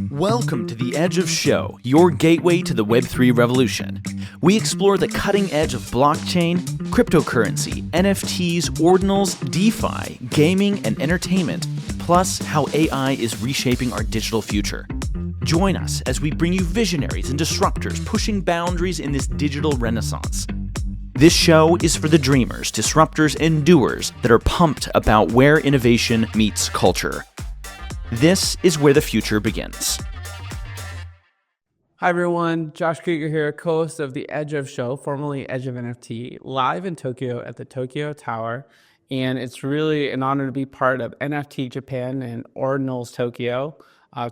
Welcome to The Edge of Show, your gateway to the Web3 revolution. We explore the cutting edge of blockchain, cryptocurrency, NFTs, ordinals, DeFi, gaming, and entertainment, plus how AI is reshaping our digital future. Join us as we bring you visionaries and disruptors pushing boundaries in this digital renaissance. This show is for the dreamers, disruptors, and doers that are pumped about where innovation meets culture. This is where the future begins. Hi everyone, Josh Krieger here, co-host of The Edge of Show, formerly Edge of NFT, live in Tokyo at the Tokyo Tower. And it's really an honor to be part of NFT Japan and Ordinals Tokyo.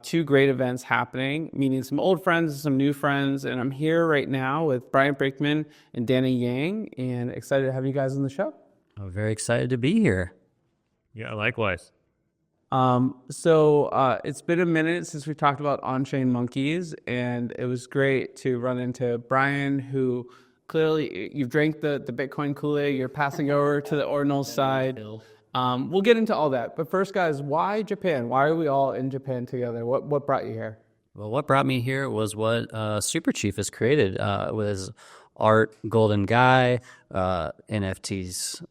Two great events happening, meeting some old friends and some new friends. And I'm here right now with Brinkman and Danny Yang, and excited to have you guys on the show. I'm very excited to be here. Yeah, likewise. So it's been a minute since we talked about on-chain monkeys, and it was great to run into Brian, who clearly you've drank the Bitcoin Kool-Aid, you're passing over to the Ordinals side. We'll get into all that. But first, guys, why Japan? Why are we all in Japan together? What brought you here? Well, what brought me here was what Super Chief has created with his art, Golden Guy, NFTs,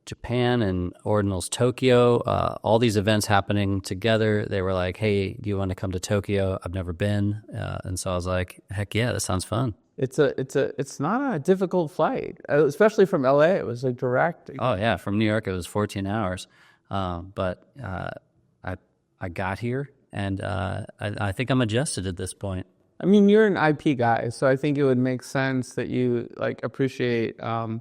Japan and Ordinals Tokyo, all these events happening together. They were like, hey, do you want to come to Tokyo? I've never been. And so I was like, heck yeah, that sounds fun. It's not a difficult flight, especially from LA. It was a direct. Oh yeah, from New York it was 14 hours. But I got here and I think I'm adjusted at this point. I mean, you're an IP guy, so I think it would make sense that you appreciate the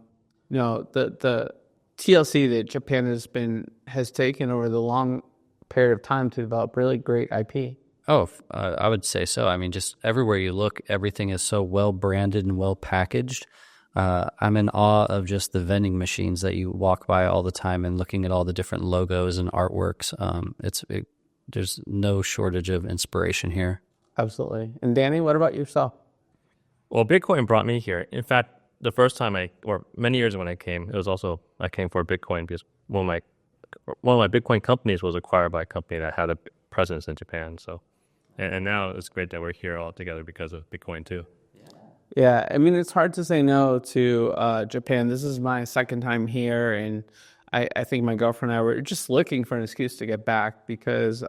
TLC that Japan has taken over the long period of time to develop really great IP. Oh, I would say so. I mean, just everywhere you look, everything is so well branded and well packaged. I'm in awe of just the vending machines that you walk by all the time and looking at all the different logos and artworks. There's no shortage of inspiration here. Absolutely. And Danny, what about yourself? Well, Bitcoin brought me here. In fact, the first time many years when I came, I came for Bitcoin because one of my Bitcoin companies was acquired by a company that had a presence in Japan. So, and now it's great that we're here all together because of Bitcoin too. Yeah, I mean, it's hard to say no to Japan. This is my second time here, and I think my girlfriend and I were just looking for an excuse to get back because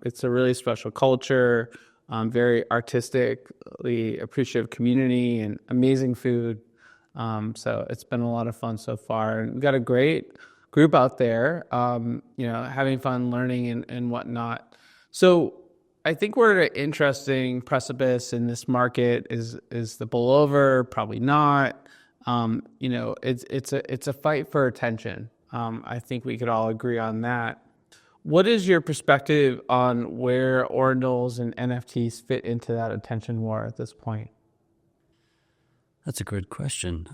it's a really special culture, very artistically appreciative community, and amazing food. So it's been a lot of fun so far, and we've got a great group out there, having fun, learning and whatnot. So I think we're at an interesting precipice in this market. Is the bull over? Probably not. It's a fight for attention. I think we could all agree on that. What is your perspective on where ordinals and NFTs fit into that attention war at this point? That's a good question.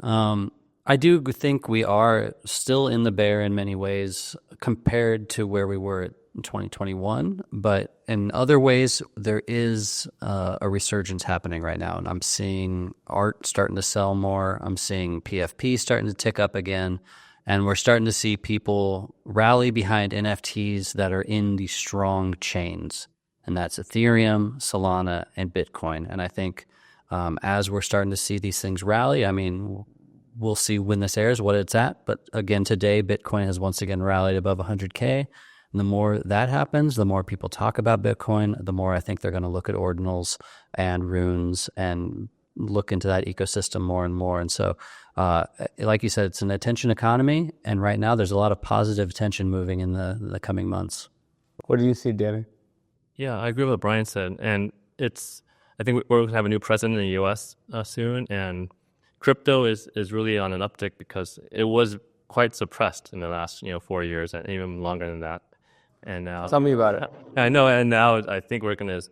I do think we are still in the bear in many ways compared to where we were in 2021, but in other ways, there is a resurgence happening right now, and I'm seeing art starting to sell more. I'm seeing PFP starting to tick up again, and we're starting to see people rally behind NFTs that are in these strong chains, and that's Ethereum, Solana, and Bitcoin. And I think as we're starting to see these things rally, I mean, we'll see when this airs what it's at. But again, today, Bitcoin has once again rallied above 100K. And the more that happens, the more people talk about Bitcoin, the more I think they're going to look at ordinals and runes and look into that ecosystem more and more. And so, like you said, it's an attention economy. And right now, there's a lot of positive attention moving in the coming months. What do you see, Danny? Yeah, I agree with what Brian said. And I think we're going to have a new president in the U.S. Soon, and crypto is really on an uptick because it was quite suppressed in the last 4 years and even longer than that. And now, tell me about it. I know, and now I think we're going to,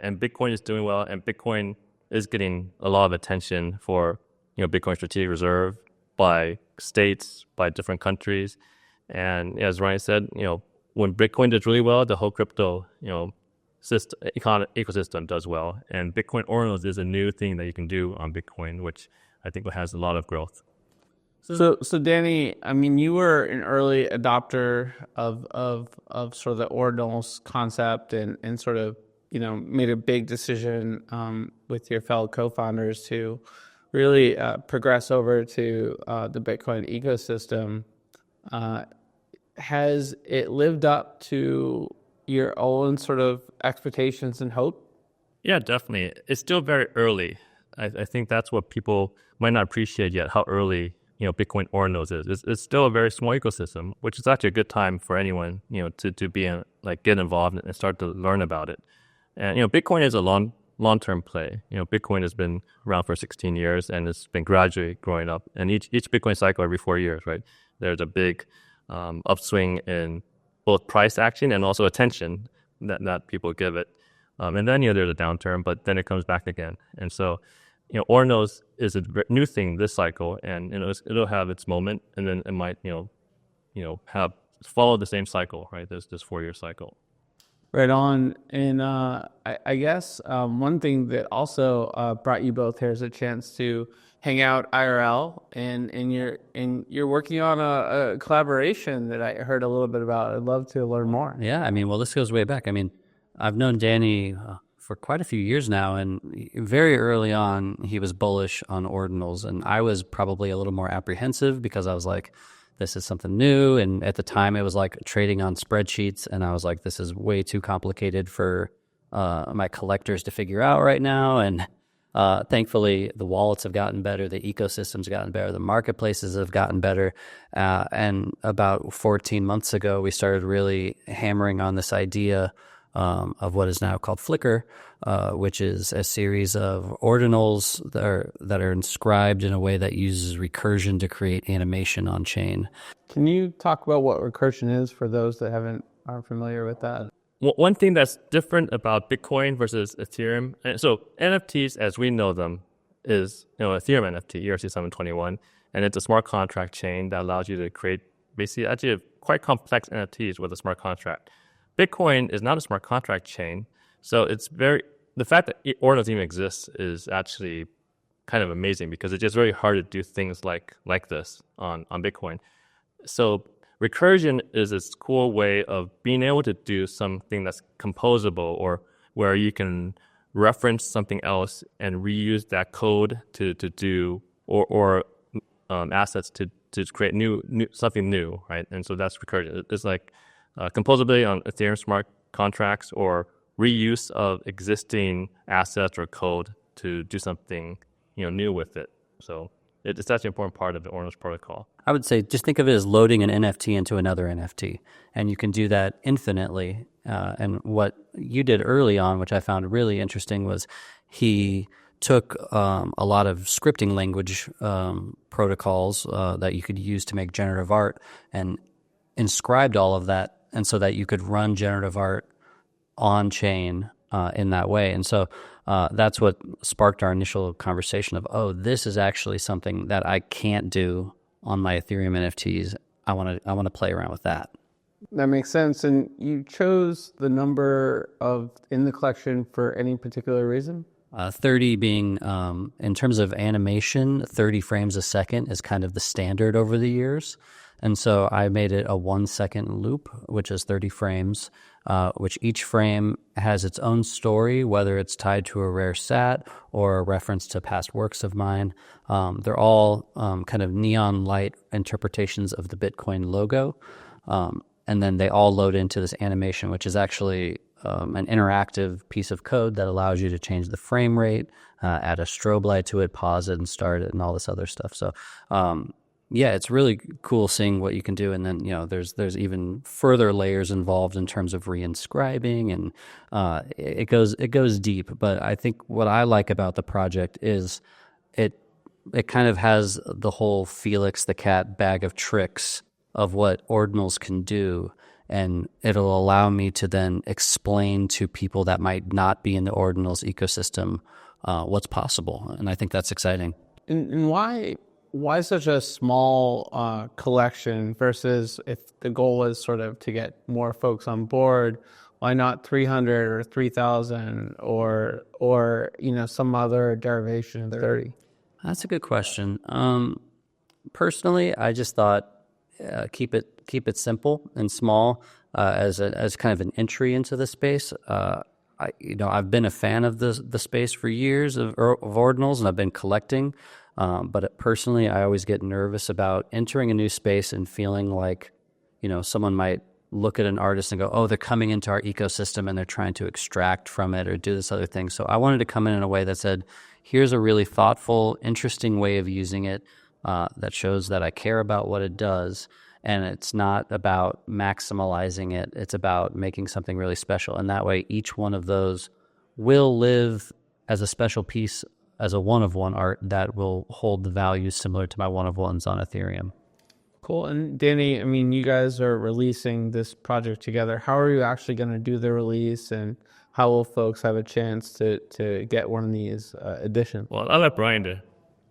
and Bitcoin is doing well, and Bitcoin is getting a lot of attention for Bitcoin strategic reserve by states, by different countries, and as Ryan said, when Bitcoin does really well, the whole crypto ecosystem does well, and Bitcoin Ordinals is a new thing that you can do on Bitcoin, which I think has a lot of growth. So Danny, I mean, you were an early adopter of sort of the ordinals concept and sort of, made a big decision with your fellow co-founders to really progress over to the Bitcoin ecosystem. Has it lived up to your own sort of expectations and hope? Yeah, definitely. It's still very early. I think that's what people might not appreciate yet, how early, Bitcoin Ordinals is. It's still a very small ecosystem, which is actually a good time for anyone, to be in, get involved and start to learn about it. And, Bitcoin is a long-term play. Bitcoin has been around for 16 years and it's been gradually growing up. And each Bitcoin cycle every 4 years, right? There's a big upswing in both price action and also attention that people give it. And then, there's a downturn, but then it comes back again. And so, Ordinals is a new thing this cycle, and it'll have its moment, and then it might, have follow the same cycle, right? This 4-year cycle. Right on. And I guess one thing that also brought you both here is a chance to hang out IRL, and you're working on a collaboration that I heard a little bit about. I'd love to learn more. Yeah, I mean, well, this goes way back. I mean, I've known Danny for quite a few years now, and very early on, he was bullish on ordinals, and I was probably a little more apprehensive because I was like, this is something new, and at the time, it was like trading on spreadsheets, and I was like, this is way too complicated for my collectors to figure out right now, and thankfully, the wallets have gotten better, the ecosystem's gotten better, the marketplaces have gotten better, and about 14 months ago, we started really hammering on this idea of what is now called Flickr, which is a series of ordinals that are inscribed in a way that uses recursion to create animation on chain. Can you talk about what recursion is for those that aren't familiar with that? One thing that's different about Bitcoin versus Ethereum, so NFTs as we know them is Ethereum NFT, ERC-721, and it's a smart contract chain that allows you to create basically actually quite complex NFTs with a smart contract. Bitcoin is not a smart contract chain, so the fact that Ordinals even exists is actually kind of amazing because it's just very hard to do things like this on Bitcoin. So recursion is this cool way of being able to do something that's composable, or where you can reference something else and reuse that code to do or assets to create something new, right? And so that's recursion. It's like composability on Ethereum smart contracts or reuse of existing assets or code to do something new with it. So it's actually an important part of the Ordinals protocol. I would say just think of it as loading an NFT into another NFT, and you can do that infinitely. And what you did early on, which I found really interesting, was he took a lot of scripting language protocols that you could use to make generative art and inscribed all of that, and so that you could run generative art on chain in that way. And so that's what sparked our initial conversation of, this is actually something that I can't do on my Ethereum NFTs. I want to play around with that. That makes sense. And you chose the number in the collection for any particular reason? 30 being, in terms of animation, 30 frames a second is kind of the standard over the years. And so I made it a 1 second loop, which is 30 frames, which each frame has its own story, whether it's tied to a rare sat or a reference to past works of mine. They're all kind of neon light interpretations of the Bitcoin logo. And then they all load into this animation, which is actually an interactive piece of code that allows you to change the frame rate, add a strobe light to it, pause it and start it, and all this other stuff. So yeah, it's really cool seeing what you can do. And then, there's even further layers involved in terms of reinscribing, and it goes deep. But I think what I like about the project is it kind of has the whole Felix the Cat bag of tricks of what ordinals can do. And it'll allow me to then explain to people that might not be in the ordinals ecosystem what's possible. And I think that's exciting. And why such a small collection versus, if the goal is sort of to get more folks on board, why not 300 or 3,000 or some other derivation of 30? That's a good question. personally, I just thought keep it simple and small as kind of an entry into the space. I've been a fan of the space for years of ordinals, and I've been collecting. But personally, I always get nervous about entering a new space and feeling like, someone might look at an artist and go, oh, they're coming into our ecosystem and they're trying to extract from it or do this other thing. So I wanted to come in a way that said, here's a really thoughtful, interesting way of using it that shows that I care about what it does. And it's not about maximalizing it. It's about making something really special. And that way, each one of those will live as a special piece, as a one-of-one art that will hold the value similar to my one-of-ones on Ethereum. Cool. And Danny, I mean, you guys are releasing this project together. How are you actually going to do the release, and how will folks have a chance to get one of these editions? Well, I'll let Brian to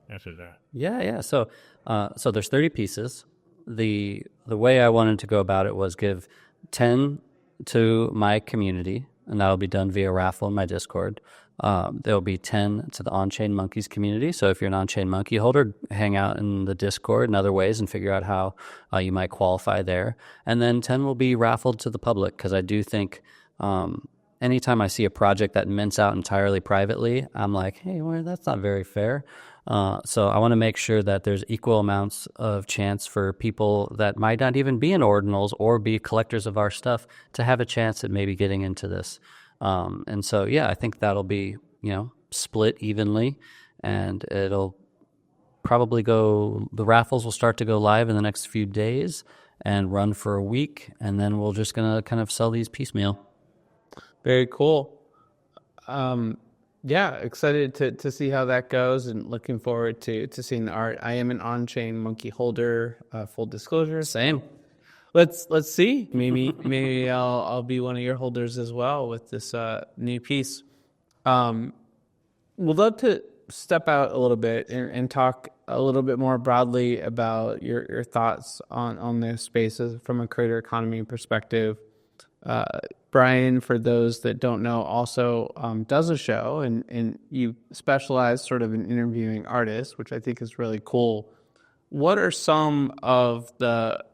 answer that. Yeah. So there's 30 pieces. The way I wanted to go about it was give 10 to my community, and that will be done via raffle in my Discord. There will be 10 to the On-Chain Monkeys community. So if you're an On-Chain Monkey holder, hang out in the Discord and other ways and figure out how you might qualify there. And then 10 will be raffled to the public, because I do think anytime I see a project that mints out entirely privately, I'm like, hey, well, that's not very fair. So I want to make sure that there's equal amounts of chance for people that might not even be in ordinals or be collectors of our stuff to have a chance at maybe getting into this. And so, I think that'll be, split evenly, and it'll probably the raffles will start to go live in the next few days and run for a week. And then we're just going to kind of sell these piecemeal. Very cool. Excited to see how that goes, and looking forward to seeing the art. I am an On-Chain Monkey holder, full disclosure. Same. Let's see. Maybe I'll be one of your holders as well with this new piece. We'd love to step out a little bit and talk a little bit more broadly about your thoughts on this spaces from a creator economy perspective. Brian, for those that don't know, also does a show, and you specialize sort of in interviewing artists, which I think is really cool. What are some of the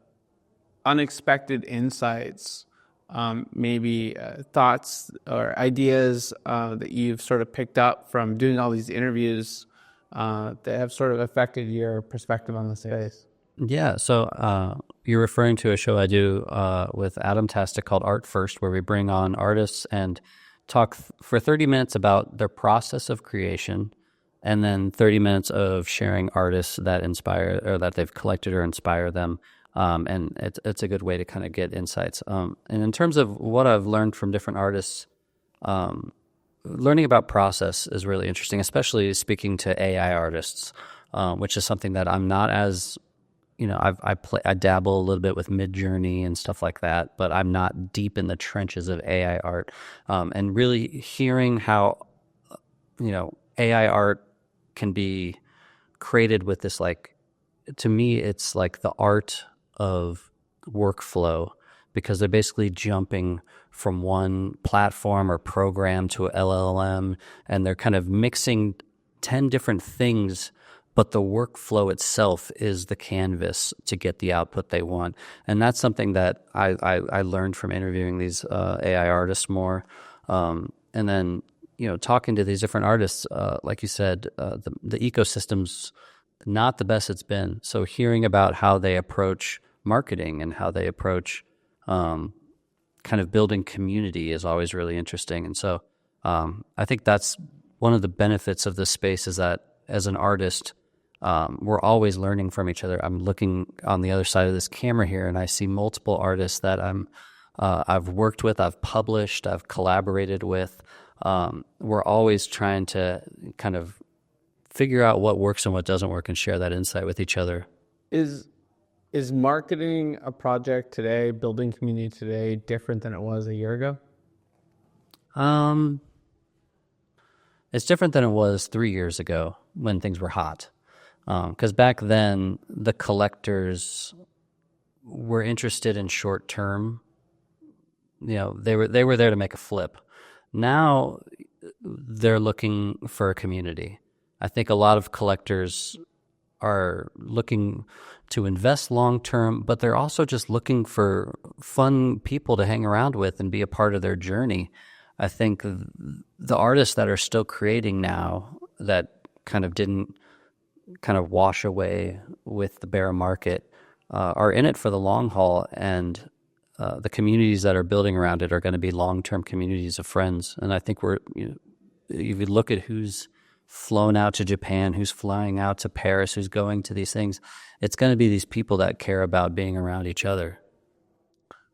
unexpected insights, maybe thoughts or ideas that you've sort of picked up from doing all these interviews that have sort of affected your perspective on the space? Yeah, so you're referring to a show I do with Adam Tastic called Art First, where we bring on artists and talk for 30 minutes about their process of creation, and then 30 minutes of sharing artists that inspire or that they've collected or inspire them. And it's a good way to kind of get insights. And in terms of what I've learned from different artists, learning about process is really interesting, especially speaking to AI artists, which is something that I'm not as, I dabble a little bit with Midjourney and stuff like that, but I'm not deep in the trenches of AI art. And really hearing how, AI art can be created with this, like, to me, it's like the art of workflow, because they're basically jumping from one platform or program to a LLM, and they're kind of mixing 10 different things, but the workflow itself is the canvas to get the output they want. And that's something that I learned from interviewing these AI artists more. And then, talking to these different artists, like you said, the ecosystem's not the best it's been. So hearing about how they approach marketing and how they approach kind of building community is always really interesting. And so I think that's one of the benefits of this space, is that as an artist, we're always learning from each other. I'm looking on the other side of this camera here, and I see multiple artists that I've worked with, I've published, I've collaborated with. We're always trying to kind of figure out what works and what doesn't work and share that insight with each other. Is marketing a project today, building community today, different than it was a year ago? It's different than it was 3 years ago when things were hot. Because back then, the collectors were interested in short term. They were there to make a flip. Now they're looking for a community. I think a lot of collectors are looking to invest long term, but they're also just looking for fun people to hang around with and be a part of their journey. I think the artists that are still creating now that kind of didn't kind of wash away with the bear market are in it for the long haul, and the communities that are building around it are going to be long-term communities of friends. And I think if you look at who's flown out to Japan, who's flying out to Paris, who's going to these things, it's going to be these people that care about being around each other.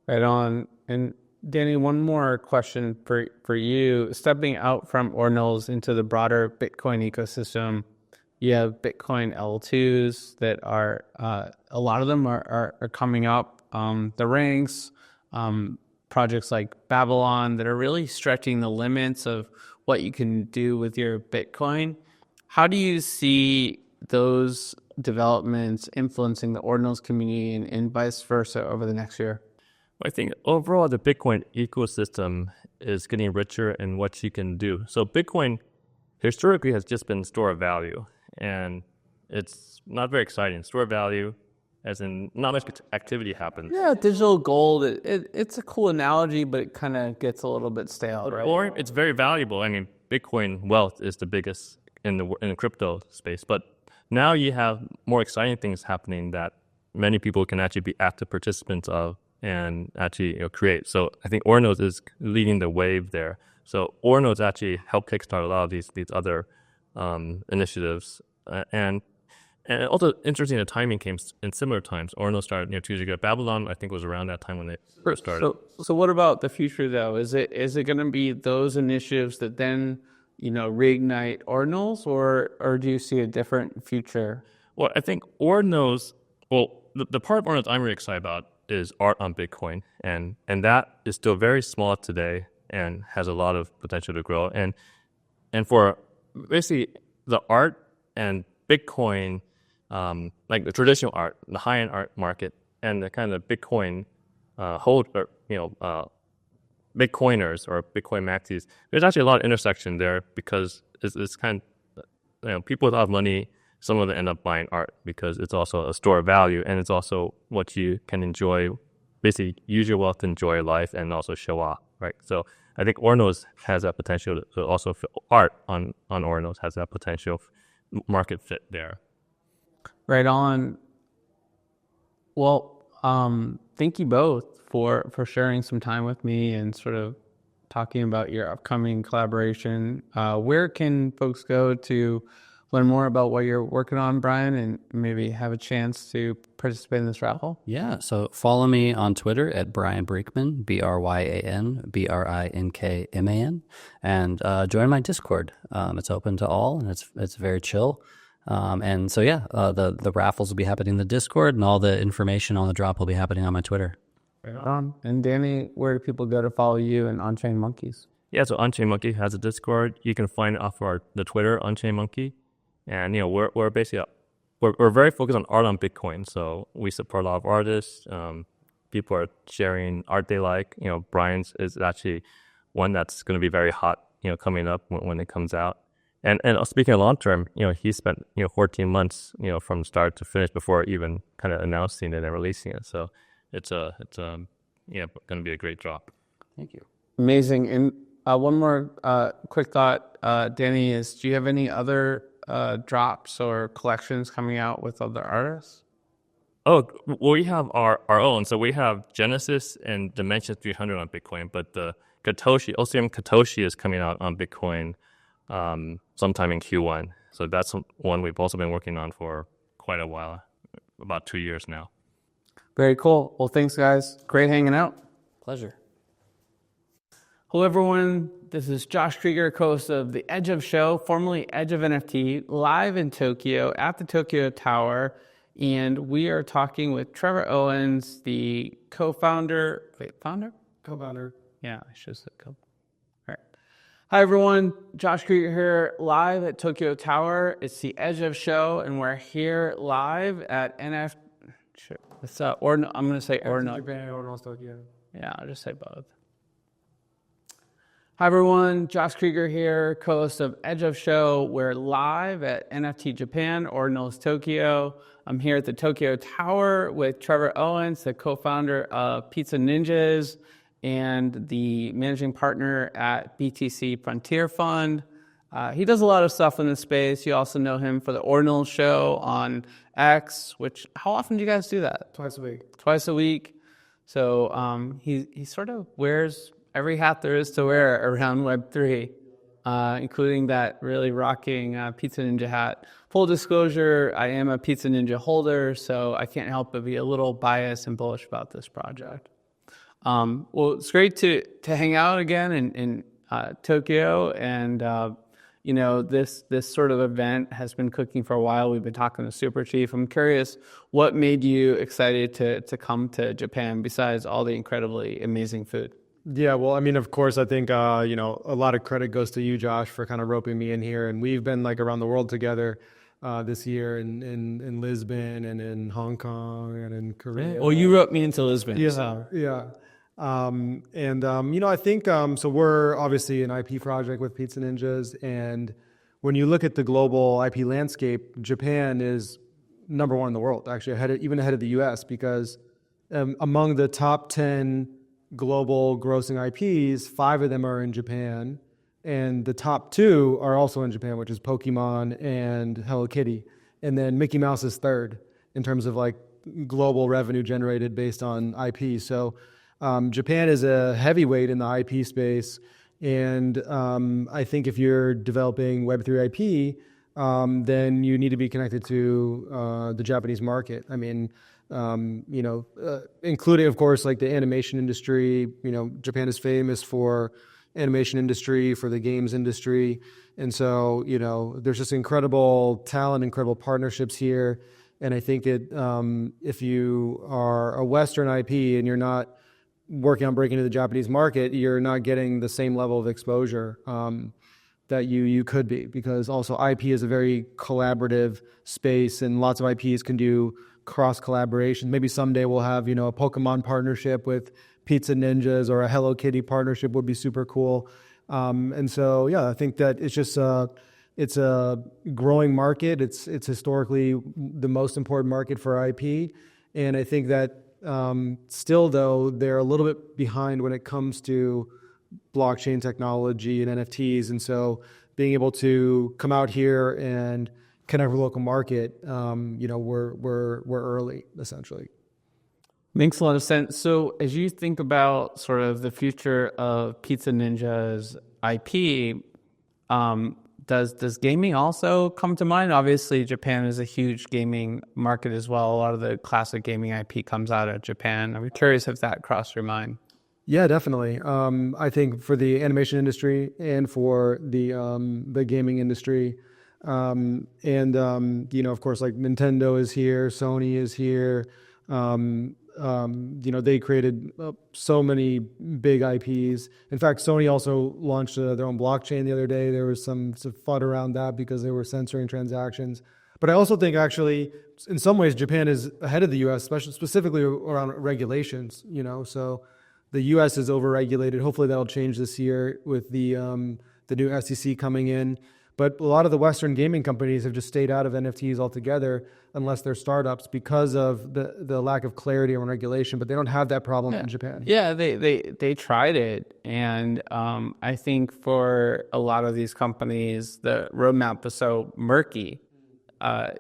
Right on. And Danny, one more question for you. Stepping out from Ordinals into the broader Bitcoin ecosystem, you have Bitcoin L2s that are, a lot of them are coming up the ranks, projects like Babylon that are really stretching the limits of what you can do with your Bitcoin. How do you see those developments influencing the Ordinals community and vice versa over the next year? I think overall the Bitcoin ecosystem is getting richer in what you can do. So Bitcoin historically has just been store of value, and it's not very exciting. Store of value, as in not much activity happens. Yeah, digital gold, it's a cool analogy, but it kind of gets a little bit stale, right? Or it's very valuable. I mean, Bitcoin wealth is the biggest in the crypto space, but now you have more exciting things happening that many people can actually be active participants of and actually create. So I think Ordinals is leading the wave there. So Ordinals actually help kickstart a lot of these other initiatives, and also interesting, the timing came in similar times. Ordinals started 2 years ago. Babylon, I think, was around that time when they first started. So what about the future though? Is it going to be those initiatives that then reignite Ordinals, or do you see a different future? Well, I think Ordinals. Well, the part of Ordinals I'm really excited about is art on Bitcoin, and that is still very small today and has a lot of potential to grow. And for basically the art and Bitcoin, like the traditional art, the high-end art market, and the kind of Bitcoin Bitcoiners or Bitcoin maxis, there's actually a lot of intersection there because it's kind of, people with a lot of money, some of them end up buying art because it's also a store of value, and it's also what you can enjoy, basically use your wealth to enjoy life and also show off, right? So I think Ordinals has that potential to also art on Ordinals has that potential market fit there. Right on. Well, thank you both for sharing some time with me and sort of talking about your upcoming collaboration. Where can folks go to learn more about what you're working on, Brian, and maybe have a chance to participate in this raffle? Yeah, so follow me on Twitter at Brian Brinkman, BRYAN, BRINKMAN, and join my Discord. It's open to all, and it's very chill. And so the raffles will be happening in the Discord, and all the information on the drop will be happening on my Twitter. Right on. And Danny, where do people go to follow you and On-Chain Monkeys? Yeah, so On-Chain Monkey has a Discord. You can find it off the Twitter On-Chain Monkey, and we're basically we're very focused on art on Bitcoin. So we support a lot of artists. People are sharing art they like. Brian's is actually one that's going to be very hot. Coming up when it comes out. And speaking of long term, he spent 14 months from start to finish before even kind of announcing it and releasing it. So it's going to be a great drop. Thank you. Amazing. And one more quick thought, Danny, is do you have any other drops or collections coming out with other artists? Oh, well, we have our own. So we have Genesis and Dimension 300 on Bitcoin, but the OCM Katoshi is coming out on Bitcoin sometime in Q1. So that's one we've also been working on for quite a while, about 2 years now. Very cool. Well, thanks, guys. Great hanging out. Pleasure. Hello, everyone. This is Josh Krieger, host of The Edge of Show, formerly Edge of NFT, live in Tokyo at the Tokyo Tower. And we are talking with Trevor Owens, the co-founder. Wait, founder? Co-founder. Yeah, I should have said co. All right. Hi, everyone. Josh Krieger here, live at Tokyo Tower. It's The Edge of Show, and we're here live at NF. It's I'm going to say Ordinal. Japan, Ordinals, Tokyo. Yeah, I'll just say both. Hi everyone, Josh Krieger here, co-host of Edge of Show. We're live at NFT Japan, Ordinals Tokyo. I'm here at the Tokyo Tower with Trevor Owens, the co-founder of Pizza Ninjas and the managing partner at BTC Frontier Fund. He does a lot of stuff in this space. You also know him for the Ordinals show on X, which, how often do you guys do that? Twice a week. Twice a week. So he sort of wears every hat there is to wear around Web3, including that really rocking Pizza Ninja hat. Full disclosure, I am a Pizza Ninja holder, so I can't help but be a little biased and bullish about this project. Well, it's great to hang out again in Tokyo, and this sort of event has been cooking for a while. We've been talking to Super Chief. I'm curious, what made you excited to come to Japan besides all the incredibly amazing food? Yeah, well, I mean, of course, I think, a lot of credit goes to you, Josh, for kind of roping me in here. And we've been like around the world together this year in Lisbon and in Hong Kong and in Korea. Well, you roped me into Lisbon. Yeah, So. yeah. I think, so we're obviously an IP project with Pizza Ninjas. And when you look at the global IP landscape, Japan is number one in the world, actually, even ahead of the US, because among the top 10 global grossing IPs, 5 of them are in Japan, and the top 2 are also in Japan, which is Pokemon and Hello Kitty, and then Mickey Mouse is third in terms of like global revenue generated based on IP. So Japan is a heavyweight in the IP space, and I think if you're developing Web3 IP, then you need to be connected to the Japanese market. I mean, including, of course, like the animation industry. Japan is famous for animation industry, for the games industry. And so, there's just incredible talent, incredible partnerships here. And I think that if you are a Western IP and you're not working on breaking into the Japanese market, you're not getting the same level of exposure that you could be, because also IP is a very collaborative space, and lots of IPs can do cross collaboration. Maybe someday we'll have, a Pokemon partnership with Pizza Ninjas, or a Hello Kitty partnership would be super cool. And so, yeah, I think that it's just it's a growing market. It's historically the most important market for IP. And I think that still, though, they're a little bit behind when it comes to blockchain technology and NFTs. And so being able to come out here and connect with the local market, we're early, essentially. Makes a lot of sense. So as you think about sort of the future of Pizza Ninja's IP, does gaming also come to mind? Obviously, Japan is a huge gaming market as well. A lot of the classic gaming IP comes out of Japan. I'm curious if that crossed your mind. Yeah, definitely. I think for the animation industry and for the gaming industry, of course, like Nintendo is here, Sony is here. They created so many big IPs. In fact, Sony also launched their own blockchain the other day. There was some FUD around that because they were censoring transactions. But I also think, actually, in some ways, Japan is ahead of the U.S., specifically around regulations. So the U.S. is overregulated. Hopefully, that'll change this year with the new SEC coming in. But a lot of the Western gaming companies have just stayed out of NFTs altogether, unless they're startups, because of the lack of clarity around regulation. But they don't have that problem in Japan. Yeah, they tried it, and I think for a lot of these companies, the roadmap was so murky.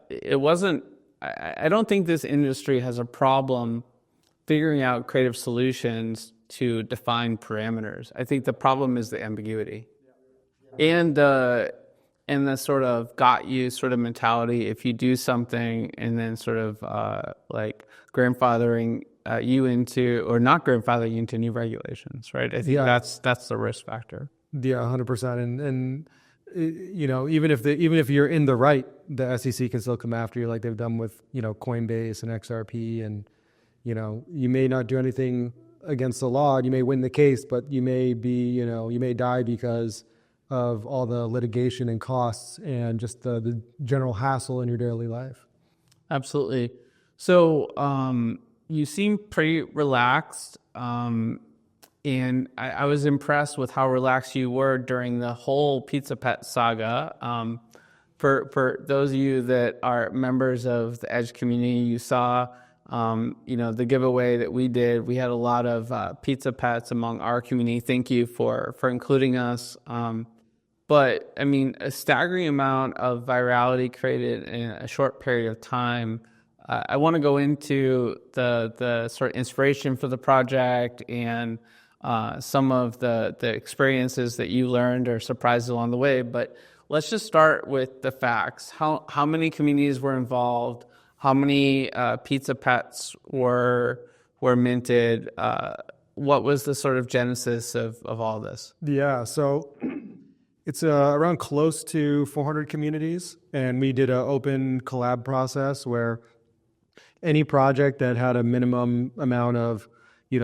It wasn't. I don't think this industry has a problem figuring out creative solutions to define parameters. I think the problem is the ambiguity, and the sort of got you sort of mentality. If you do something and then sort of like grandfathering you into, or not grandfathering you into new regulations, right? I think that's the risk factor. Yeah, 100%. And even if you're in the right, the SEC can still come after you, like they've done with Coinbase and XRP. And you may not do anything against the law. You may win the case, but you may die because of all the litigation and costs and just the general hassle in your daily life. And I was impressed with how relaxed you were during the whole Pet Saga. For those of you that are members of the Edge community, you saw, the giveaway that we did. We had a lot of pizza pets among our community. Thank you for including us. But I mean, a staggering amount of virality created in a short period of time. I want to go into the sort of inspiration for the project and some of the experiences that you learned or surprises along the way. But let's just start with the facts. How many communities were involved? How many pizza pets were minted? What was the sort of genesis of all this? Yeah, so it's around close to 400 communities, and we did an open collab process where any project that had a minimum amount of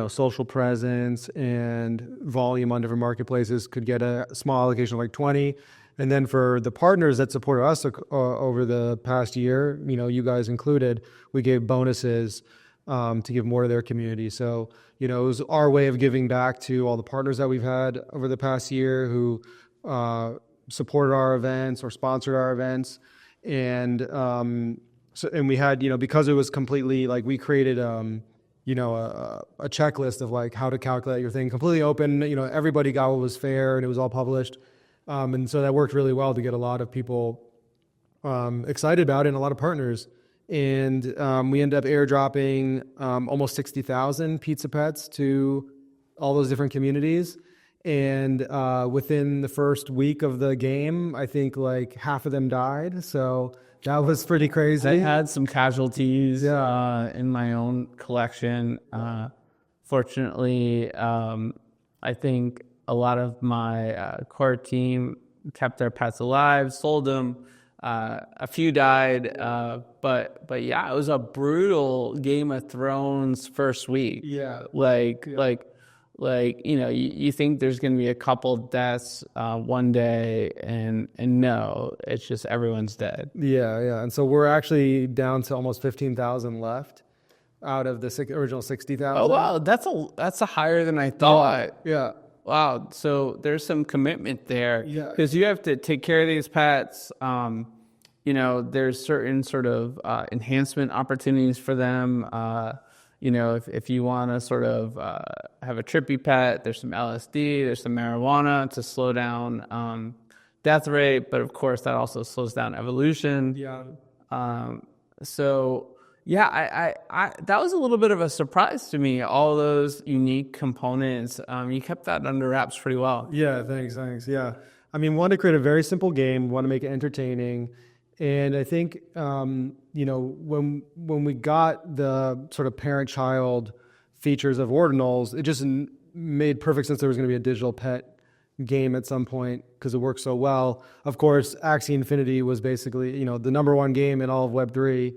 social presence and volume on different marketplaces could get a small allocation of like 20. And then for the partners that supported us over the past year, you guys included, we gave bonuses to give more to their community. So, it was our way of giving back to all the partners that we've had over the past year who supported our events or sponsored our events. And and we had, because it was completely like we created a checklist of like how to calculate your thing completely open. Everybody got what was fair and it was all published. And so that worked really well to get a lot of people excited about it and a lot of partners. And we ended up airdropping almost 60,000 pizza pets to all those different communities. And within the first week of the game, I think like half of them died. So that was pretty crazy. I had some casualties in my own collection. Fortunately, I think a lot of my core team kept their pets alive, sold them. A few died, but yeah, it was a brutal Game of Thrones first week. Yeah, you think there's going to be a couple deaths one day, and no, it's just everyone's dead. Yeah. And so we're actually down to almost 15,000 left out of the original 60,000. Oh wow, that's a higher than I thought. Yeah. Wow. So there's some commitment there. Yeah. Because you have to take care of these pets. There's certain sort of enhancement opportunities for them. If you want to sort of have a trippy pet, there's some LSD, there's some marijuana to slow down death rate, but of course that also slows down evolution. Yeah. I that was a little bit of a surprise to me, all those unique components. You kept that under wraps pretty well. Yeah, thanks. Yeah. I mean, want to create a very simple game, want to make it entertaining. And I think, when we got the sort of parent-child features of Ordinals, it just made perfect sense there was going to be a digital pet game at some point because it worked so well. Of course, Axie Infinity was basically, the number one game in all of Web3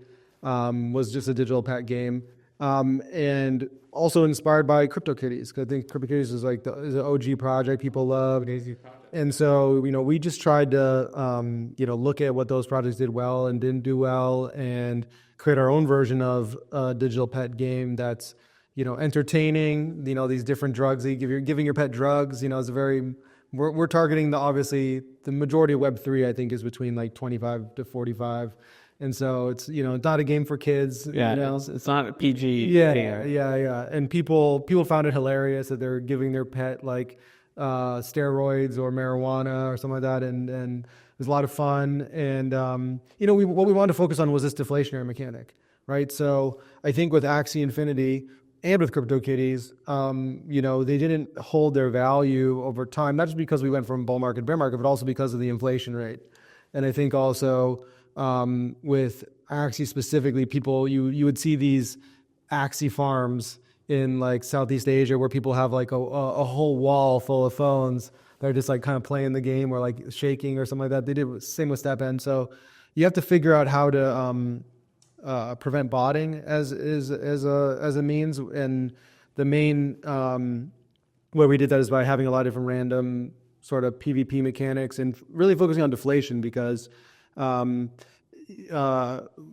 was just a digital pet game. And also inspired by CryptoKitties, because I think CryptoKitties is like is an OG project people love. And so, we just tried to, look at what those projects did well and didn't do well and create our own version of a digital pet game that's, entertaining, these different drugs. You're giving your pet drugs, is we're targeting obviously the majority of Web3, I think, is between like 25 to 45. And so it's, not a game for kids. Yeah, it's not a PG. Yeah. And people found it hilarious that they're giving their pet like steroids or marijuana or something like that. And it was a lot of fun. And, what we wanted to focus on was this deflationary mechanic, right? So I think with Axie Infinity and with CryptoKitties, they didn't hold their value over time, not just because we went from bull market to bear market, but also because of the inflation rate. And I think also, with Axie specifically, people you would see these Axie farms in like Southeast Asia where people have like a whole wall full of phones that are just like kind of playing the game or like shaking or something like that. They did same with StepN. So you have to figure out how to prevent botting as a means. And the main way we did that is by having a lot of different random sort of PvP mechanics and really focusing on deflation because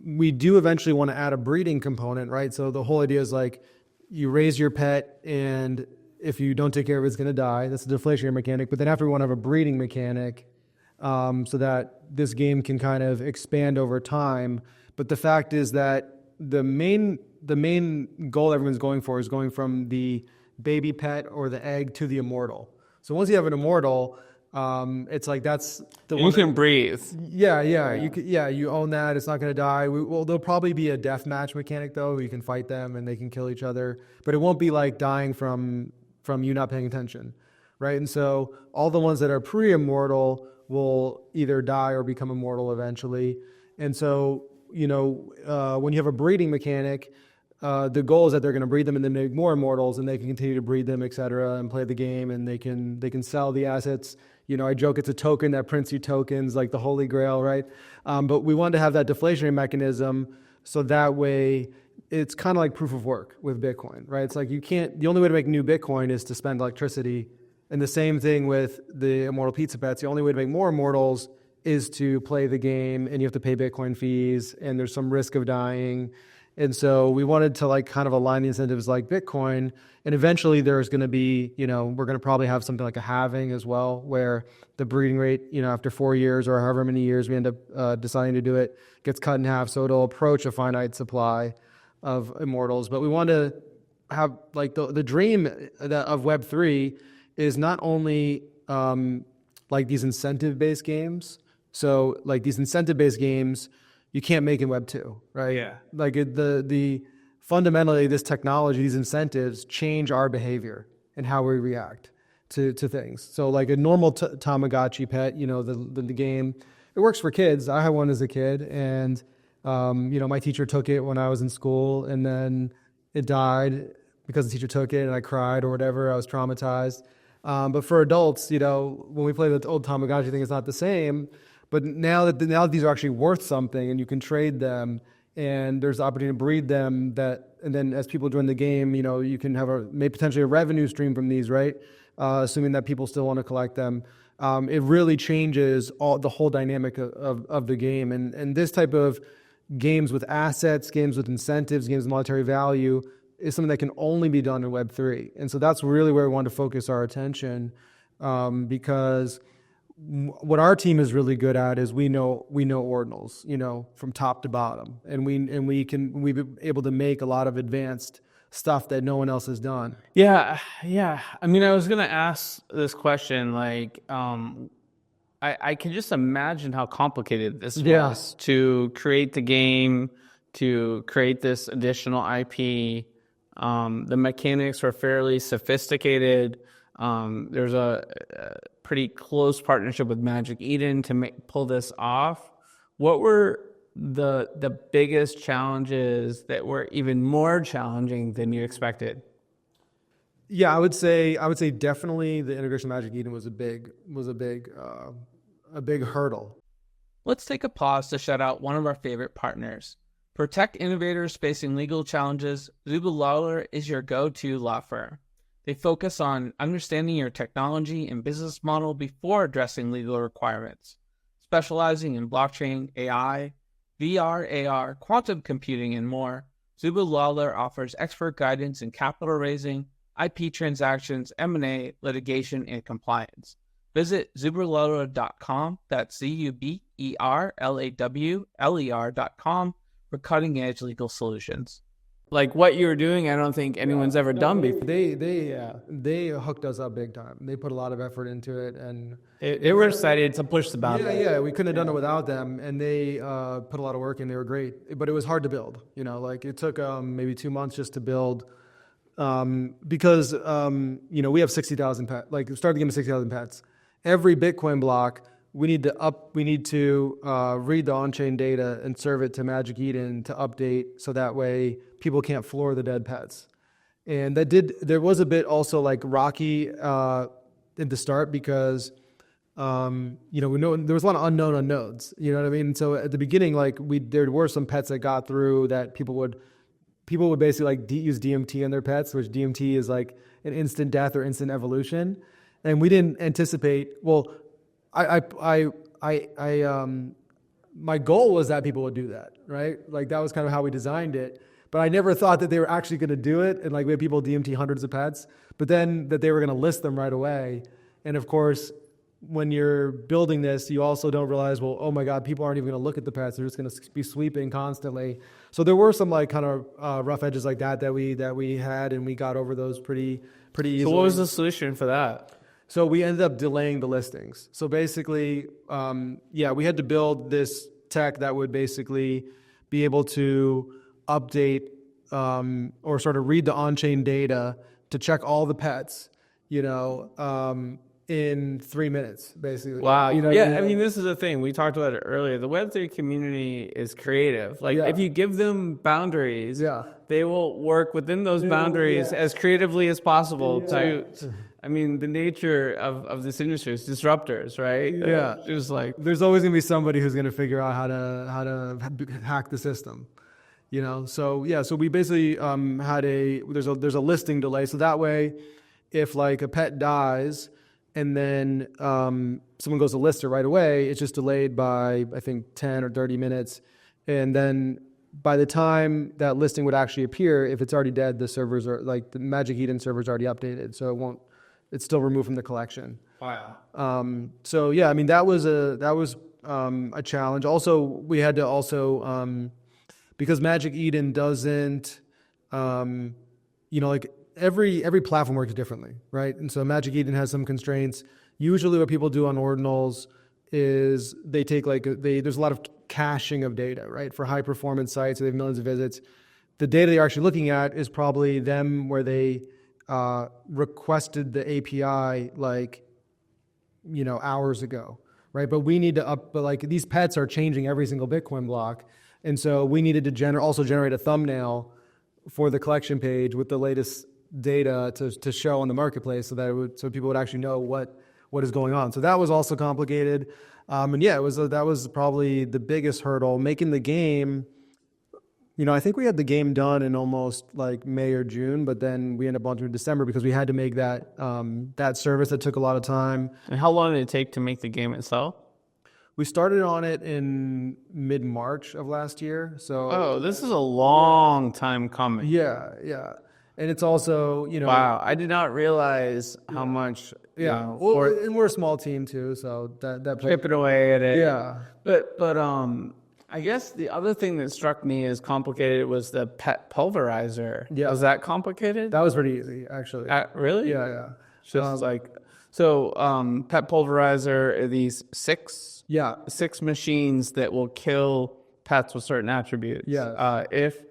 we do eventually want to add a breeding component, right? So the whole idea is like you raise your pet and if you don't take care of it, it's going to die. That's a deflationary mechanic. But then after, we want to have a breeding mechanic, so that this game can kind of expand over time. But the fact is that the main goal everyone's going for is going from the baby pet or the egg to the immortal. So once you have an immortal, it's like that's the You can breathe. Yeah. You own that. It's not going to die. There'll probably be a death match mechanic though. You can fight them and they can kill each other, but it won't be like dying from you not paying attention, right? And so all the ones that are pre-immortal will either die or become immortal eventually. And so, when you have a breeding mechanic, the goal is that they're going to breed them and then make more immortals, and they can continue to breed them, et cetera, and play the game, and they can sell the assets. I joke it's a token that prints you tokens, like the Holy Grail, right? But we wanted to have that deflationary mechanism, so that way it's kind of like proof of work with Bitcoin, right? It's like the only way to make new Bitcoin is to spend electricity. And the same thing with the immortal pizza pets. The only way to make more immortals is to play the game, and you have to pay Bitcoin fees, and there's some risk of dying. And so we wanted to kind of align the incentives like Bitcoin. And eventually there's going to be, we're going to probably have something like a halving as well, where the breeding rate, after 4 years or however many years we end up deciding to do it, gets cut in half. So it'll approach a finite supply of immortals. But we want to have the dream of Web3 is not only these incentive-based games. So these incentive-based games, you can't make in Web 2, right? Yeah. The fundamentally, this technology, these incentives change our behavior and how we react to things. So a normal Tamagotchi pet, the game, it works for kids. I had one as a kid, and my teacher took it when I was in school, and then it died because the teacher took it, and I cried or whatever. I was traumatized. But for adults, when we play the old Tamagotchi thing, it's not the same. But now that these are actually worth something, and you can trade them, and there's the opportunity to breed them, and then as people join the game, you can have potentially a revenue stream from these, right? Assuming that people still want to collect them. It really changes the whole dynamic of the game. And this type of games with assets, games with incentives, games with monetary value is something that can only be done in Web3. And so that's really where we want to focus our attention, because what our team is really good at is we know ordinals, from top to bottom, and we've been able to make a lot of advanced stuff that no one else has done. Yeah. I mean, I was gonna ask this question, I can just imagine how complicated this was to create the game, to create this additional IP. The mechanics were fairly sophisticated. There's a pretty close partnership with Magic Eden to pull this off. What were the biggest challenges that were even more challenging than you expected? Yeah, I would say definitely the integration of Magic Eden was a big hurdle. Let's take a pause to shout out one of our favorite partners. For tech innovators facing legal challenges, Zuba Lawler is your go-to law firm. They focus on understanding your technology and business model before addressing legal requirements. Specializing in blockchain, AI, VR, AR, quantum computing, and more, Zuba Lawler offers expert guidance in capital raising, IP transactions, M&A, litigation, and compliance. Visit zuberlawler.com, that's ZUBERLAWLER.com, for cutting-edge legal solutions. Like what you were doing, I don't think anyone's ever done before. They hooked us up big time. They put a lot of effort into it, and they were excited to push the boundary. Yeah, we couldn't have done it without them, and they put a lot of work in. They were great, but it was hard to build. It took maybe 2 months just to build, because we have 60,000 pets. We started the game with 60,000 pets. Every Bitcoin block, we need to read the on-chain data and serve it to Magic Eden to update, so that way people can't floor the dead pets. And there was a bit also rocky at the start, because we know there was a lot of unknown unknowns. You know what I mean? And so at the beginning, there were some pets that got through that people would basically use DMT on their pets, which DMT is an instant death or instant evolution, and we didn't anticipate. Well, my goal was that people would do that, right? That was kind of how we designed it. But I never thought that they were actually going to do it. And like we had people DMT hundreds of pets, but then that they were going to list them right away. And of course, when you're building this, you also don't realize, well, oh my God, people aren't even going to look at the pets. They're just going to be sweeping constantly. So there were some like kind of rough edges like that we had, and we got over those pretty easily. So what was the solution for that? So we ended up delaying the listings. So basically, we had to build this tech that would basically be able to update or sort of read the on-chain data to check all the pets, in 3 minutes, basically. Wow. I mean, this is the thing. We talked about it earlier. The Web3 community is creative. Like, if you give them boundaries, they will work within those boundaries as creatively as possible I mean, the nature of this industry is disruptors, right? Yeah. Just like... There's always going to be somebody who's going to figure out how to hack the system. So we basically there's a listing delay. So that way, if like a pet dies and then someone goes to list it right away, it's just delayed by, I think, 10 or 30 minutes. And then by the time that listing would actually appear, if it's already dead, the servers are like the Magic Eden server's already updated. So it's still removed from the collection. Wow. I mean, that was a challenge. Also, we had to because Magic Eden doesn't, like every platform works differently, right? And so Magic Eden has some constraints. Usually what people do on Ordinals is they take there's a lot of caching of data, right? For high performance sites, so they have millions of visits. The data they're actually looking at is probably them where they requested the API hours ago, right? But we need to these pets are changing every single Bitcoin block. And so we needed to also generate a thumbnail for the collection page with the latest data to show on the marketplace so people would actually know what is going on. So that was also complicated. That was probably the biggest hurdle. Making the game, I think we had the game done in almost like May or June, but then we ended up launching in December because we had to make that service that took a lot of time. And how long did it take to make the game itself? We started on it in mid-March of last year. So this is a long time coming. Yeah. And it's also, Wow, I did not realize how much. And we're a small team too, so that chipping away at it. Yeah. But I guess the other thing that struck me as complicated was the pet pulverizer. Yeah. Was that complicated? That was pretty easy, actually. Really? Yeah. Just pet pulverizer are these six machines that will kill pets with certain attributes. Yeah. If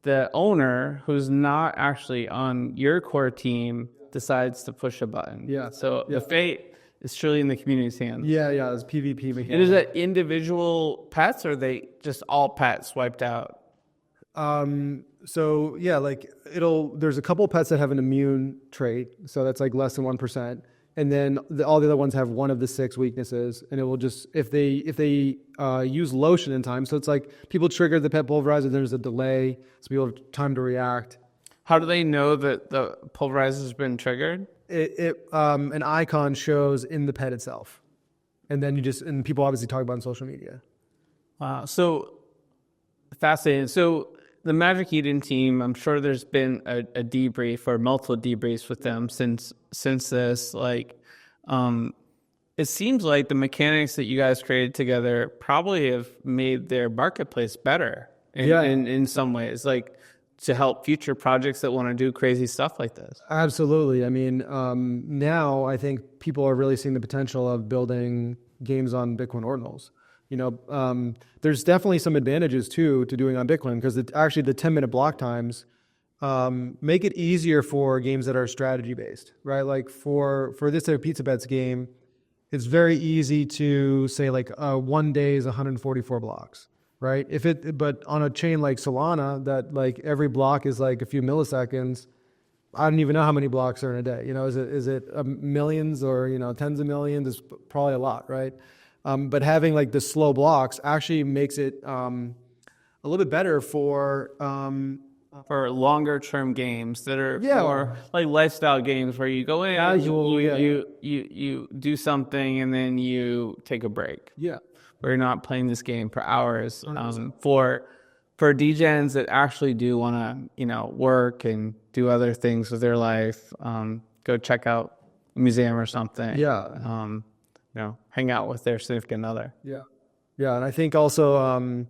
the owner, who's not actually on your core team, decides to push a button. Yeah. So the fate is surely in the community's hands. Yeah. It's PvP mechanic. And is it individual pets, or are they just all pets wiped out? There's a couple pets that have an immune trait, so that's like less than 1%. And then all the other ones have one of the 6 weaknesses, and it will just if they use lotion in time. So it's like people trigger the pet pulverizer, there's a delay, so people have time to react. How do they know that the pulverizer has been triggered? An icon shows in the pet itself, and then and people obviously talk about it on social media. Wow, so fascinating. So the Magic Eden team, I'm sure there's been a debrief or multiple debriefs with them since this. It seems like the mechanics that you guys created together probably have made their marketplace better in some ways, like to help future projects that want to do crazy stuff like this. Absolutely. I mean, now I think people are really seeing the potential of building games on Bitcoin Ordinals. There's definitely some advantages too to doing on Bitcoin because actually the 10-minute block times make it easier for games that are strategy based, right? Like for this Pizza Bets game, it's very easy to say like 1 day is 144 blocks, right? But on a chain like Solana that like every block is like a few milliseconds, I don't even know how many blocks are in a day. Is it millions or tens of millions? It's probably a lot, right? But having like the slow blocks actually makes it a little bit better for longer term games that are more like lifestyle games where you go in, you do something and then you take a break. Yeah, where you're not playing this game for hours. For for DGens that actually do want to, you know, work and do other things with their life, go check out a museum or something. Yeah. You know, hang out with their significant other. Yeah. Yeah. And I think also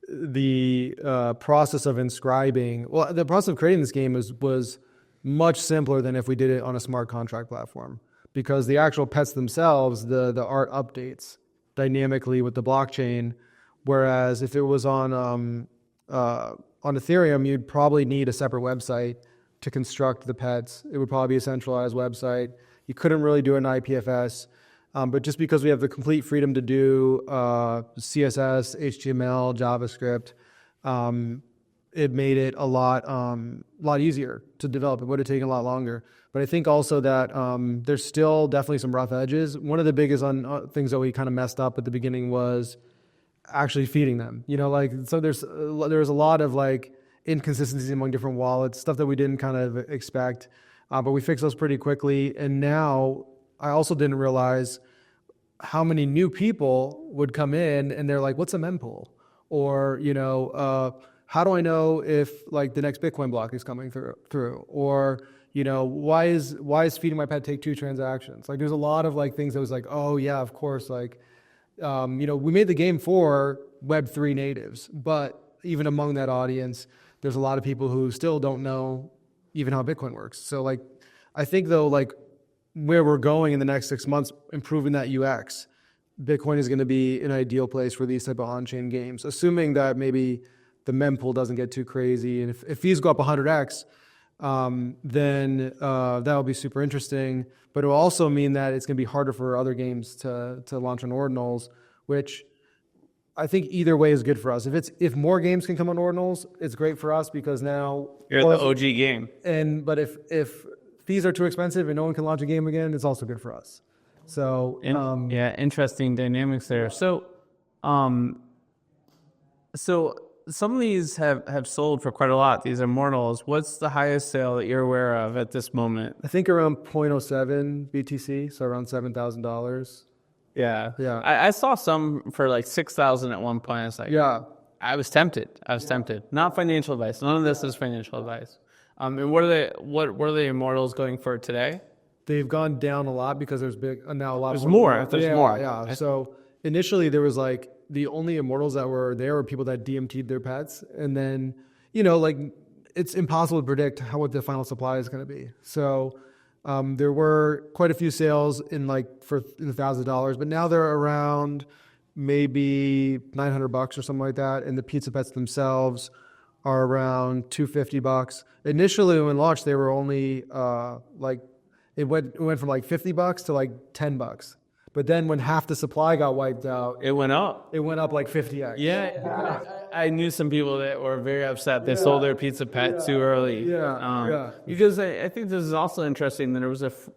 the process of inscribing, well, the process of creating this game was much simpler than if we did it on a smart contract platform, because the actual pets themselves, the art updates dynamically with the blockchain. Whereas if it was on Ethereum, you'd probably need a separate website to construct the pets. It would probably be a centralized website. You couldn't really do an IPFS. But just because we have the complete freedom to do CSS, HTML, JavaScript, it made it a lot easier to develop. It would have taken a lot longer. But I think also that there's still definitely some rough edges. One of the biggest things that we kind of messed up at the beginning was actually feeding them. You know, like, so there's a lot of like inconsistencies among different wallets, stuff that we didn't kind of expect. But we fixed those pretty quickly. And now I also didn't realize how many new people would come in and they're like, what's a mempool? Or, you know, how do I know if like the next Bitcoin block is coming through? Or, you know, why is feeding my pet take 2 transactions? Like, there's a lot of like things that was like, oh yeah, of course. Like, you know, we made the game for Web3 natives, but even among that audience, there's a lot of people who still don't know even how Bitcoin works. So like, I think though, like where we're going in the next 6 months, improving that UX, Bitcoin is going to be an ideal place for these type of on-chain games, assuming that maybe the mempool doesn't get too crazy. And if fees go up 100x, then that will be super interesting. But it will also mean that it's going to be harder for other games to launch on Ordinals, which I think either way is good for us. If more games can come on Ordinals, it's great for us because now You're the OG game. But if fees are too expensive and no one can launch a game again, it's also good for us. So yeah, interesting dynamics there. So some of these have sold for quite a lot. These Immortals. What's the highest sale that you're aware of at this moment? I think around 0.07 BTC, so around $7,000. Yeah. Yeah. I saw some for like 6,000 at one point. I was like, Yeah. I was tempted. Not financial advice. None of this is financial advice. And what are the Immortals going for today? They've gone down a lot because there's now a lot. There's more. There's more. Yeah. So initially there was like the only Immortals that were there were people that DMT'd their pets, and then like it's impossible to predict what the final supply is going to be. So there were quite a few sales in the $1,000s, but now they're around maybe $900 or something like that, and the pizza pets themselves are around $250. Initially, when launched, they were only it went from like $50 to like $10. But then when half the supply got wiped out, it went up. It went up like 50x. Yeah, I knew some people that were very upset. They sold their pizza pet too early. Yeah. Because I think this is also interesting that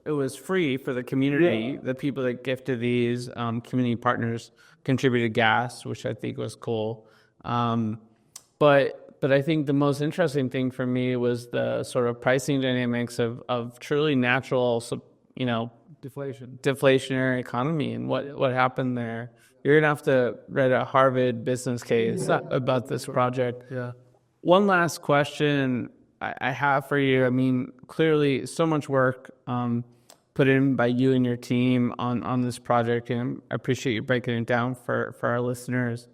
it was free for the community. Yeah. The people that gifted these community partners contributed gas, which I think was cool. But I think the most interesting thing for me was the sort of pricing dynamics of truly natural, deflationary economy and what happened there. You're gonna have to write a Harvard business case about this project. Yeah. One last question I have for you. I mean, clearly so much work put in by you and your team on this project, and I appreciate you breaking it down for our listeners.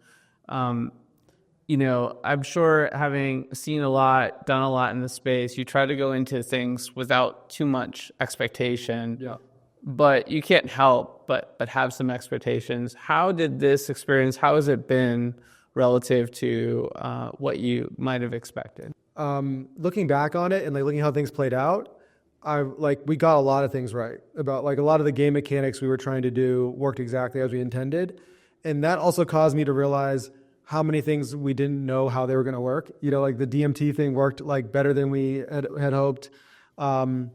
I'm sure having seen a lot, done a lot in the space, you try to go into things without too much expectation. Yeah. But you can't help but have some expectations. How did this experience, how has it been relative to what you might have expected? Looking back on it and looking how things played out, we got a lot of things right. About a lot of the game mechanics we were trying to do worked exactly as we intended. And that also caused me to realize how many things we didn't know how they were going to work. The DMT thing worked better than we had hoped. I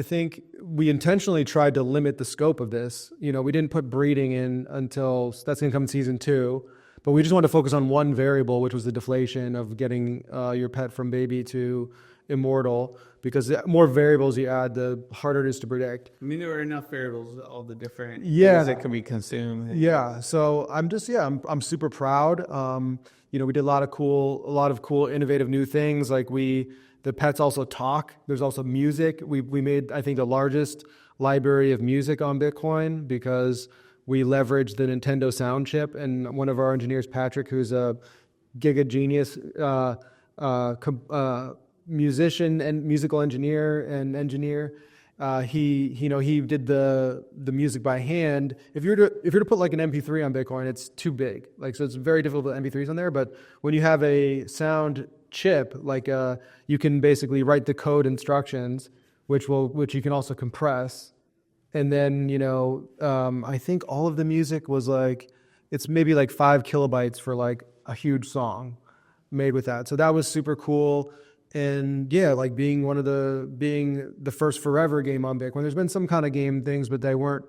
think we intentionally tried to limit the scope of this. We didn't put breeding in until that's going to come in season 2, but we just wanted to focus on one variable, which was the deflation of getting your pet from baby to immortal, because the more variables you add, the harder it is to predict. I mean, there were enough variables, all the different Yeah. things that can be consumed. Yeah. So I'm super proud. We did a lot of cool, innovative new things. Like the pets also talk. There's also music. We made, I think, the largest library of music on Bitcoin because we leveraged the Nintendo sound chip, and one of our engineers, Patrick, who's a giga genius musician and musical engineer, he did the music by hand. If you're to put like an MP3 on Bitcoin, it's too big. So it's very difficult to put MP3s on there. But when you have a sound chip, you can basically write the code instructions, which you can also compress. And then, I think all of the music was it's maybe 5 kilobytes for a huge song made with that. So that was super cool. And yeah, being the first forever game on Bitcoin. There's been some kind of game things, but they weren't,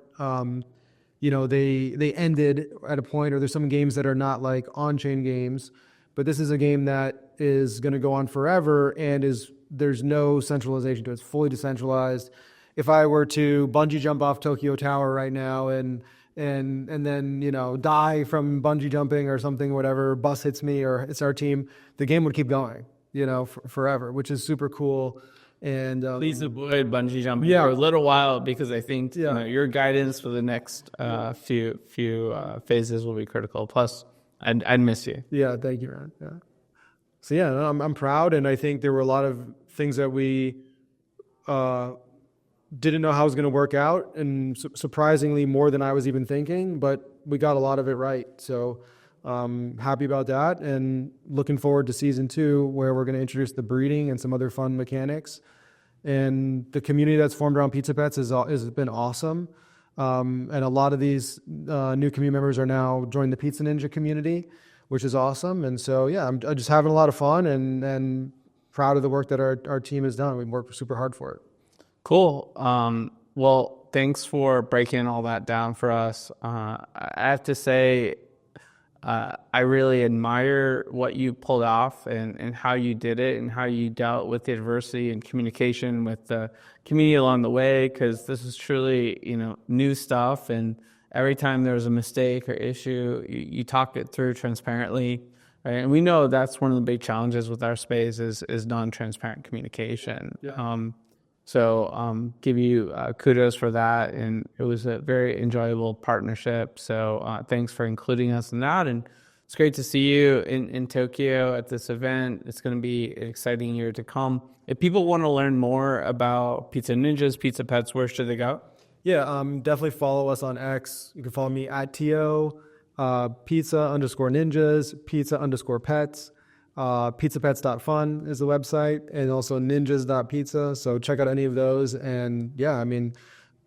they ended at a point, or there's some games that are not on-chain games. But this is a game that is going to go on forever, and there's no centralization to it. It's fully decentralized. If I were to bungee jump off Tokyo Tower right now and then die from bungee jumping or something, whatever, bus hits me or it's our team, the game would keep going, forever, which is super cool. And please avoid bungee jumping for a little while, because I think your guidance for the next few phases will be critical. Plus, I'd miss you. Yeah, thank you, man. Yeah. So I'm proud, and I think there were a lot of things that we didn't know how it was going to work out, and surprisingly more than I was even thinking, but we got a lot of it right. So happy about that, and looking forward to season 2, where we're going to introduce the breeding and some other fun mechanics. And the community that's formed around Pizza Pets has been awesome. And a lot of these new community members are now joining the Pizza Ninja community, which is awesome. And so, I'm just having a lot of fun and proud of the work that our team has done. We've worked super hard for it. Cool. Well, thanks for breaking all that down for us. I have to say, I really admire what you pulled off and how you did it, and how you dealt with the adversity and communication with the community along the way, because this is truly, new stuff. And every time there's a mistake or issue, you talk it through transparently. Right? And we know that's one of the big challenges with our space is non-transparent communication. Yeah. So give you kudos for that, and it was a very enjoyable partnership. So thanks for including us in that, and it's great to see you in Tokyo at this event. It's going to be an exciting year to come. If people want to learn more about Pizza Ninjas, Pizza Pets, where should they go? Yeah, definitely follow us on X. You can follow me at TO, pizza_ninjas, pizza_pets. Pizzapets.fun is the website, and also ninjas.pizza. So check out any of those. And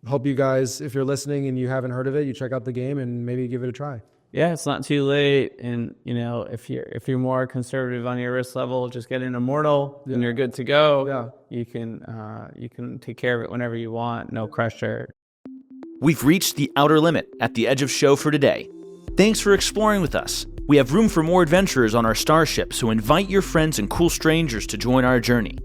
hope you guys, if you're listening and you haven't heard of it, you check out the game and maybe give it a try. Yeah, it's not too late. And if you're more conservative on your risk level, just get in Immortal and you're good to go. Yeah, you can take care of it whenever you want. No pressure. We've reached the outer limit at the edge of show for today. Thanks for exploring with us. We have room for more adventurers on our starship, so invite your friends and cool strangers to join our journey.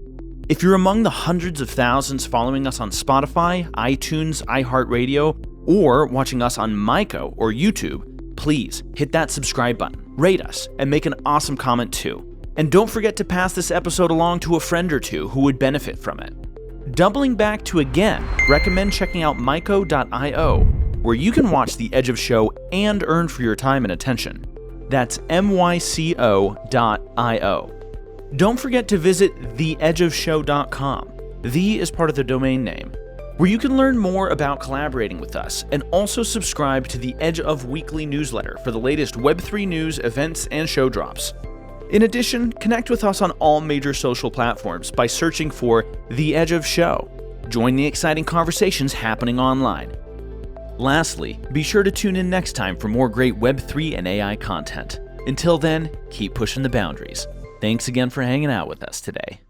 If you're among the hundreds of thousands following us on Spotify, iTunes, iHeartRadio, or watching us on Myco or YouTube, please hit that subscribe button, rate us, and make an awesome comment too. And don't forget to pass this episode along to a friend or two who would benefit from it. Doubling back to again, recommend checking out myco.io, where you can watch The Edge of Show and earn for your time and attention. That's myco.io. Don't forget to visit theedgeofshow.com. The is part of the domain name, where you can learn more about collaborating with us, and also subscribe to the Edge of Weekly newsletter for the latest Web3 news, events, and show drops. In addition, connect with us on all major social platforms by searching for The Edge of Show. Join the exciting conversations happening online. Lastly, be sure to tune in next time for more great Web3 and AI content. Until then, keep pushing the boundaries. Thanks again for hanging out with us today.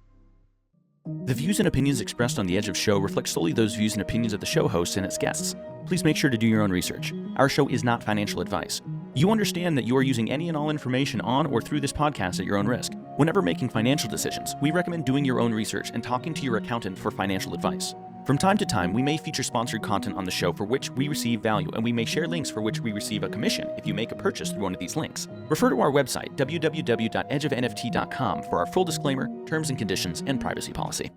The views and opinions expressed on The Edge of Show reflect solely those views and opinions of the show host and its guests. Please make sure to do your own research. Our show is not financial advice. You understand that you are using any and all information on or through this podcast at your own risk. Whenever making financial decisions, we recommend doing your own research and talking to your accountant for financial advice. From time to time, we may feature sponsored content on the show for which we receive value, and we may share links for which we receive a commission if you make a purchase through one of these links. Refer to our website, www.edgeofnft.com, for our full disclaimer, terms and conditions, and privacy policy.